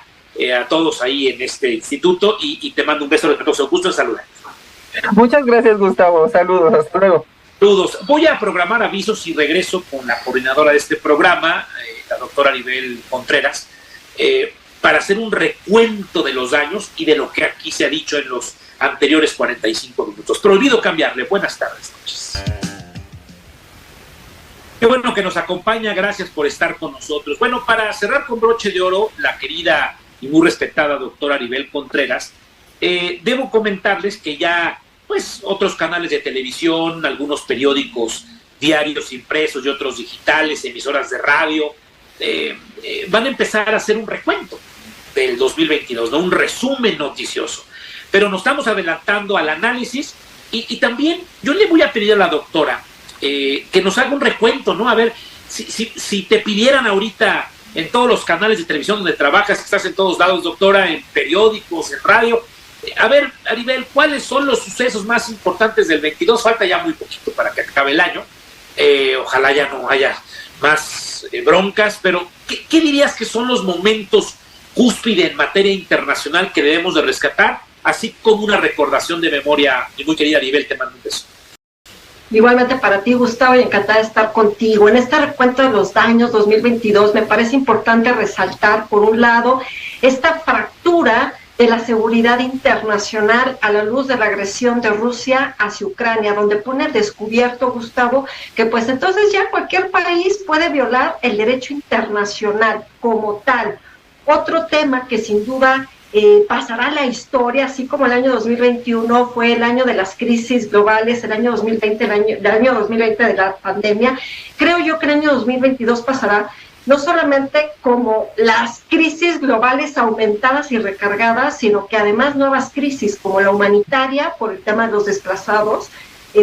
a todos ahí en este instituto, y te mando un beso respetuoso. Gusto en saludar. Muchas gracias, Gustavo. Saludos, hasta luego. Saludos. Voy a programar avisos y regreso con la coordinadora de este programa, la doctora Aribel Contreras, para hacer un recuento de los daños y de lo que aquí se ha dicho en los anteriores 45 minutos. Pero olvido cambiarle. Buenas tardes, noches. Qué bueno que nos acompaña, gracias por estar con nosotros. Bueno, para cerrar con broche de oro, la querida y muy respetada doctora Aribel Contreras, debo comentarles que ya pues otros canales de televisión, algunos periódicos diarios impresos y otros digitales, emisoras de radio, van a empezar a hacer un recuento del 2022, ¿no? Un resumen noticioso. Pero nos estamos adelantando al análisis y también yo le voy a pedir a la doctora que nos haga un recuento, ¿no? A ver, si te pidieran ahorita en todos los canales de televisión donde trabajas, que estás en todos lados, doctora, en periódicos, en radio, a ver, Aribel, ¿cuáles son los sucesos más importantes del 22? Falta ya muy poquito para que acabe el año. Ojalá ya no haya más broncas, pero ¿qué dirías que son los momentos cúspide en materia internacional que debemos de rescatar? Así como una recordación de memoria. Mi muy querida Aribel, te mando un beso. Igualmente para ti, Gustavo, y encantada de estar contigo. En este recuento de los daños 2022 me parece importante resaltar, por un lado, esta fractura de la seguridad internacional a la luz de la agresión de Rusia hacia Ucrania, donde pone al descubierto, Gustavo, que pues entonces ya cualquier país puede violar el derecho internacional como tal. Otro tema que sin duda pasará a la historia, así como el año 2021 fue el año de las crisis globales, el año 2020, el año 2020 de la pandemia, creo yo que el año 2022 pasará no solamente como las crisis globales aumentadas y recargadas, sino que además nuevas crisis como la humanitaria por el tema de los desplazados,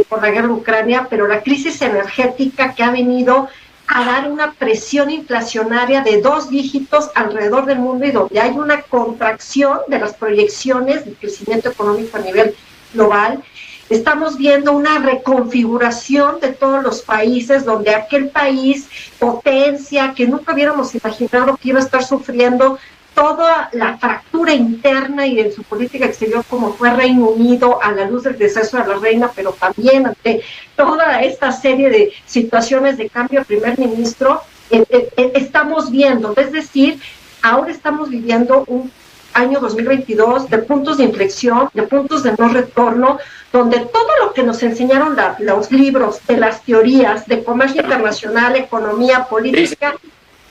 por la guerra de Ucrania, pero la crisis energética que ha venido a dar una presión inflacionaria de 2 dígitos alrededor del mundo y donde hay una contracción de las proyecciones de crecimiento económico a nivel global. Estamos viendo una reconfiguración de todos los países, donde aquel país, potencia, que nunca hubiéramos imaginado que iba a estar sufriendo toda la fractura interna y en su política exterior, como fue Reino Unido, a la luz del deceso de la reina, pero también ante toda esta serie de situaciones de cambio de primer ministro, estamos viendo, es decir, ahora estamos viviendo un año 2022 de puntos de inflexión, de puntos de no retorno, donde todo lo que nos enseñaron los libros de las teorías de comercio internacional, economía, política,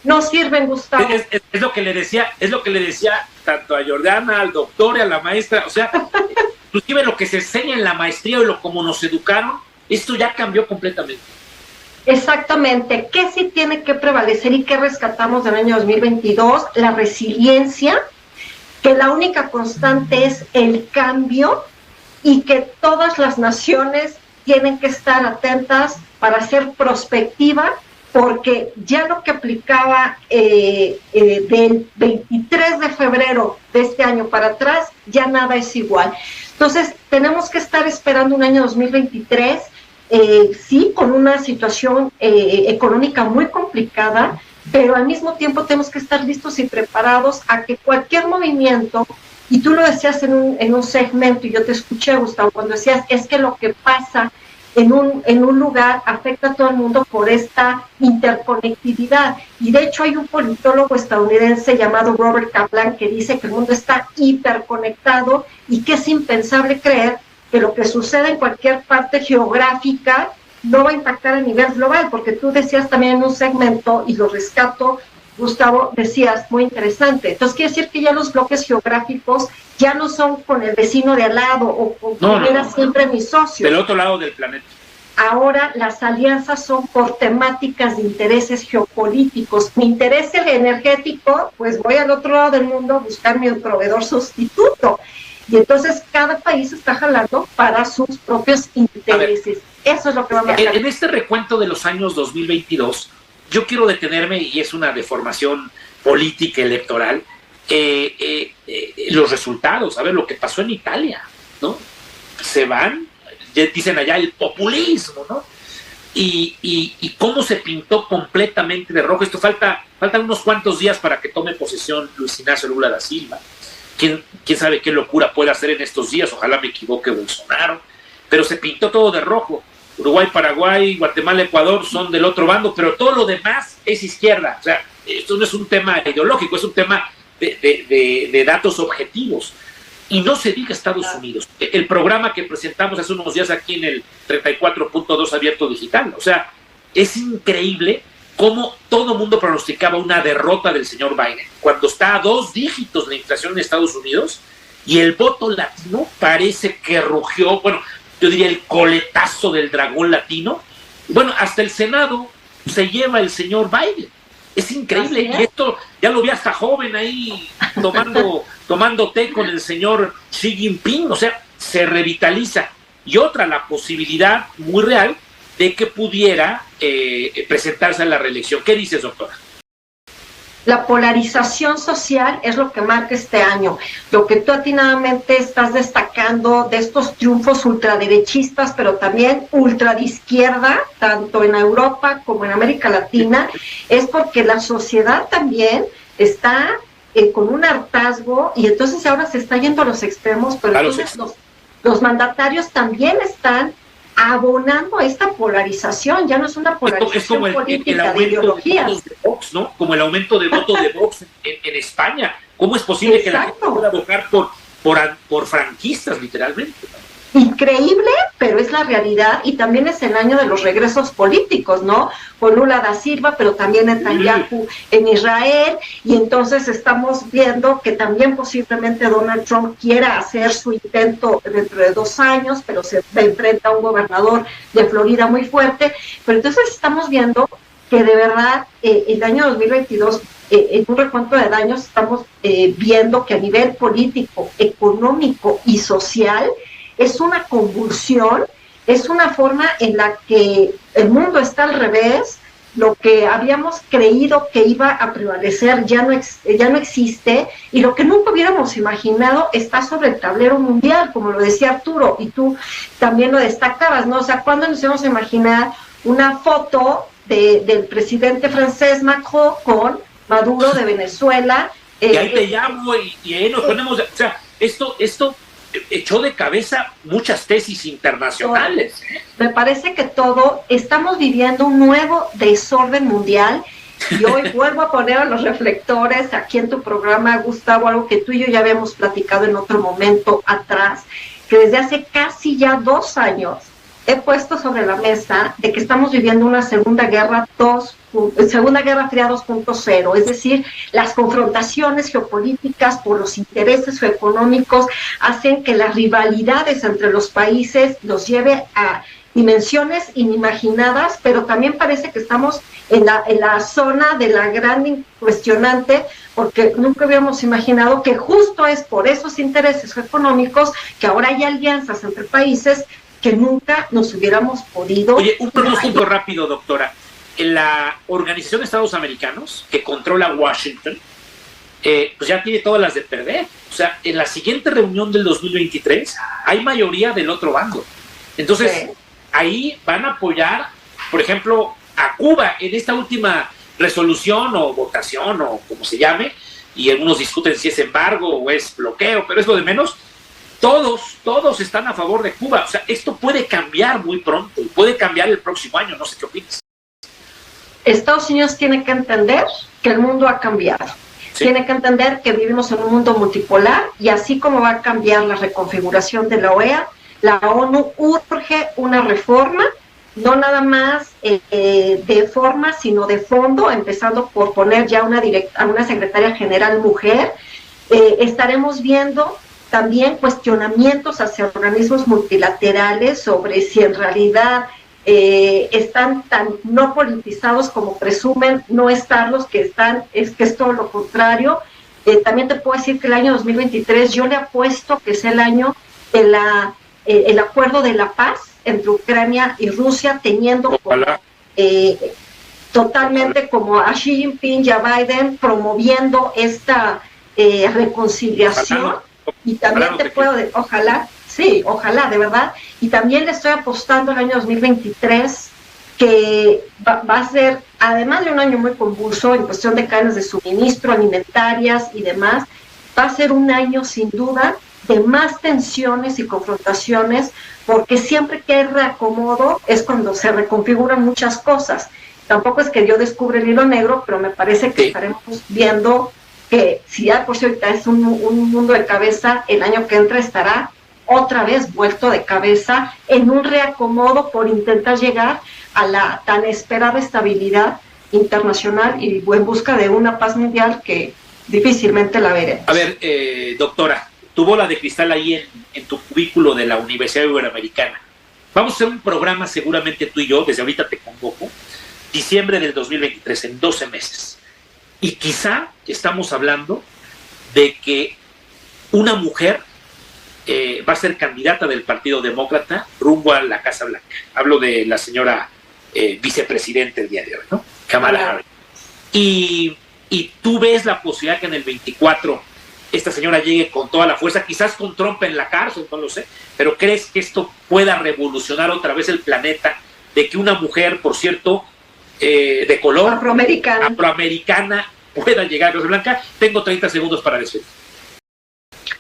no sirven, Gustavo. Es lo que le decía tanto a Jordana, al doctor y a la maestra, o sea, inclusive lo que se enseña en la maestría y lo como nos educaron, esto ya cambió completamente. Exactamente. ¿Qué sí tiene que prevalecer y qué rescatamos del año 2022? La resiliencia, que la única constante es el cambio y que todas las naciones tienen que estar atentas para ser prospectiva, porque ya lo que aplicaba del 23 de febrero de este año para atrás, ya nada es igual. Entonces, tenemos que estar esperando un año 2023, sí, con una situación económica muy complicada, pero al mismo tiempo tenemos que estar listos y preparados a que cualquier movimiento, y tú lo decías en un segmento, y yo te escuché, Gustavo, cuando decías, es que lo que pasa en un lugar afecta a todo el mundo por esta interconectividad. Y de hecho hay un politólogo estadounidense llamado Robert Kaplan que dice que el mundo está hiperconectado y que es impensable creer que lo que sucede en cualquier parte geográfica no va a impactar a nivel global, porque tú decías también en un segmento, y lo rescato, Gustavo, decías, muy interesante. Entonces quiere decir que ya los bloques geográficos ya no son con el vecino de al lado o con quien era siempre mi socio. Del otro lado del planeta. Ahora las alianzas son por temáticas de intereses geopolíticos. Mi interés energético, pues voy al otro lado del mundo a buscar mi proveedor sustituto. Y entonces cada país está jalando para sus propios intereses. Eso es lo que vamos a hacer. En este recuento de los años 2022, yo quiero detenerme, y es una deformación política electoral, los resultados, a ver lo que pasó en Italia, ¿no? Se van, dicen allá el populismo, ¿no? Y cómo se pintó completamente de rojo. Esto faltan unos cuantos días para que tome posesión Luis Ignacio Lula da Silva. ¿Quién sabe qué locura puede hacer en estos días? Ojalá me equivoque Bolsonaro, pero se pintó todo de rojo. Uruguay, Paraguay, Guatemala, Ecuador son del otro bando, pero todo lo demás es izquierda. O sea, esto no es un tema ideológico, es un tema de datos objetivos. Y no se diga Estados Unidos. El programa que presentamos hace unos días aquí en el 34.2 Abierto Digital, o sea, es increíble cómo todo el mundo pronosticaba una derrota del señor Biden, cuando está a 2 dígitos la inflación en Estados Unidos, y el voto latino parece que rugió, bueno, yo diría el coletazo del dragón latino. Bueno, hasta el Senado se lleva el señor Biden. Es increíble. Y esto ya lo vi hasta joven ahí tomando té con el señor Xi Jinping. O sea, se revitaliza. Y otra, la posibilidad muy real de que pudiera presentarse a la reelección. ¿Qué dices, doctora? La polarización social es lo que marca este año. Lo que tú atinadamente estás destacando de estos triunfos ultraderechistas, pero también ultra de izquierda, tanto en Europa como en América Latina, es porque la sociedad también está con un hartazgo, y entonces ahora se está yendo a los extremos, pero entonces los mandatarios también están abonando esta polarización. Ya no es una polarización política de ideologías. De Vox, ¿no? Como el aumento de votos de Vox en España. ¿Cómo es posible que la gente pueda votar por franquistas, literalmente? Increíble, pero es la realidad, y también es el año de los regresos políticos, ¿no? Con Lula da Silva, pero también Netanyahu en Israel, y entonces estamos viendo que también posiblemente Donald Trump quiera hacer su intento dentro de 2 años, pero se enfrenta a un gobernador de Florida muy fuerte. Pero entonces estamos viendo que de verdad el año 2022, en un recuento de daños, estamos viendo que a nivel político, económico y social es una convulsión, es una forma en la que el mundo está al revés, lo que habíamos creído que iba a prevalecer ya no existe, y lo que nunca hubiéramos imaginado está sobre el tablero mundial, como lo decía Arturo, y tú también lo destacabas, ¿no? O sea, ¿cuándo nos íbamos a imaginar una foto del presidente francés Macron con Maduro de Venezuela? Y ahí te llamo y ahí nos ponemos, o sea, esto echó de cabeza muchas tesis internacionales. Me parece que estamos viviendo un nuevo desorden mundial, y hoy vuelvo a poner a los reflectores aquí en tu programa, Gustavo, algo que tú y yo ya habíamos platicado en otro momento atrás, que desde hace casi ya 2 años he puesto sobre la mesa de que estamos viviendo una Segunda Guerra Fría 2.0, es decir, las confrontaciones geopolíticas por los intereses geoeconómicos hacen que las rivalidades entre los países los lleve a dimensiones inimaginadas, pero también parece que estamos en la zona de la gran cuestionante, porque nunca habíamos imaginado que justo es por esos intereses económicos que ahora hay alianzas entre países que nunca nos hubiéramos podido... Oye, un pronóstico rápido, doctora. En la Organización de Estados Americanos, que controla Washington, pues ya tiene todas las de perder. O sea, en la siguiente reunión del 2023 hay mayoría del otro bando. Entonces, sí, ahí van a apoyar, por ejemplo, a Cuba en esta última resolución o votación o como se llame, y algunos discuten si es embargo o es bloqueo, pero es lo de menos. Todos están a favor de Cuba. O sea, esto puede cambiar muy pronto, puede cambiar el próximo año, no sé qué opinas. Estados Unidos tiene que entender que el mundo ha cambiado. Sí. Tiene que entender que vivimos en un mundo multipolar, y así como va a cambiar la reconfiguración de la OEA, la ONU urge una reforma, no nada más de forma, sino de fondo, empezando por poner ya a una secretaria general mujer. Estaremos viendo también cuestionamientos hacia organismos multilaterales sobre si en realidad están tan no politizados como presumen no estarlos, que es todo lo contrario. También te puedo decir que el año 2023 yo le apuesto que es el año de el acuerdo de la paz entre Ucrania y Rusia, teniendo totalmente como a Xi Jinping y a Biden promoviendo esta reconciliación. Y también te puedo, ojalá, de verdad, y también le estoy apostando el año 2023, que va a ser, además de un año muy convulso en cuestión de cadenas de suministro, alimentarias y demás, va a ser un año sin duda de más tensiones y confrontaciones, porque siempre que hay reacomodo es cuando se reconfiguran muchas cosas. Tampoco es que yo descubra el hilo negro, pero me parece que estaremos viendo que si ya por cierto es un mundo de cabeza, el año que entra estará otra vez vuelto de cabeza en un reacomodo por intentar llegar a la tan esperada estabilidad internacional y en busca de una paz mundial que difícilmente la veremos. A ver, doctora, tu bola de cristal ahí en tu cubículo de la Universidad Iberoamericana. Vamos a hacer un programa seguramente tú y yo, desde ahorita te convoco, diciembre del 2023, en 12 meses. Y quizá estamos hablando de que una mujer va a ser candidata del Partido Demócrata rumbo a la Casa Blanca. Hablo de la señora vicepresidenta el día de hoy, ¿no? Kamala Harris. Y tú ves la posibilidad que en el 24 esta señora llegue con toda la fuerza, quizás con Trump en la cárcel, no lo sé, pero ¿crees que esto pueda revolucionar otra vez el planeta? De que una mujer, por cierto, de color afroamericana pueda llegar a Casa Blanca. Tengo 30 segundos para decir.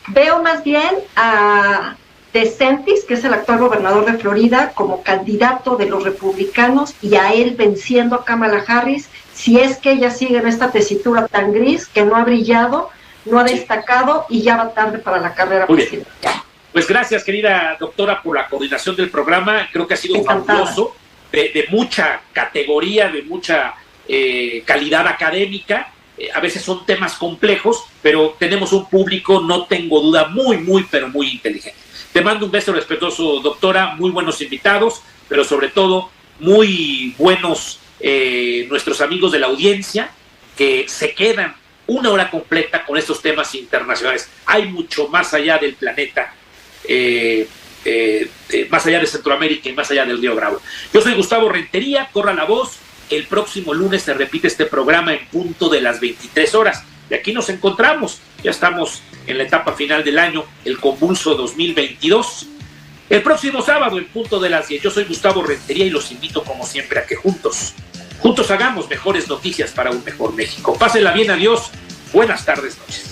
Veo más bien a DeSantis, que es el actual gobernador de Florida, como candidato de los republicanos, y a él venciendo a Kamala Harris, si es que ella sigue en esta tesitura tan gris que no ha brillado, no ha destacado y ya va tarde para la carrera presidencial. Pues gracias, querida doctora, por la coordinación del programa. Creo que ha sido fabuloso, de mucha categoría, de mucha calidad académica. A veces son temas complejos, pero tenemos un público, no tengo duda, muy, pero muy inteligente. Te mando un beso respetuoso, doctora, muy buenos invitados, pero sobre todo muy buenos nuestros amigos de la audiencia que se quedan una hora completa con estos temas internacionales. Hay mucho más allá del planeta, más allá de Centroamérica y más allá del Río Bravo. Yo soy Gustavo Rentería, corra la voz, el próximo lunes se repite este programa en punto de las 23 horas. Y aquí nos encontramos, ya estamos en la etapa final del año, el convulso 2022. El próximo sábado en punto de las 10. Yo soy Gustavo Rentería y los invito como siempre a que juntos hagamos mejores noticias para un mejor México. Pásenla bien, adiós, buenas tardes, noches.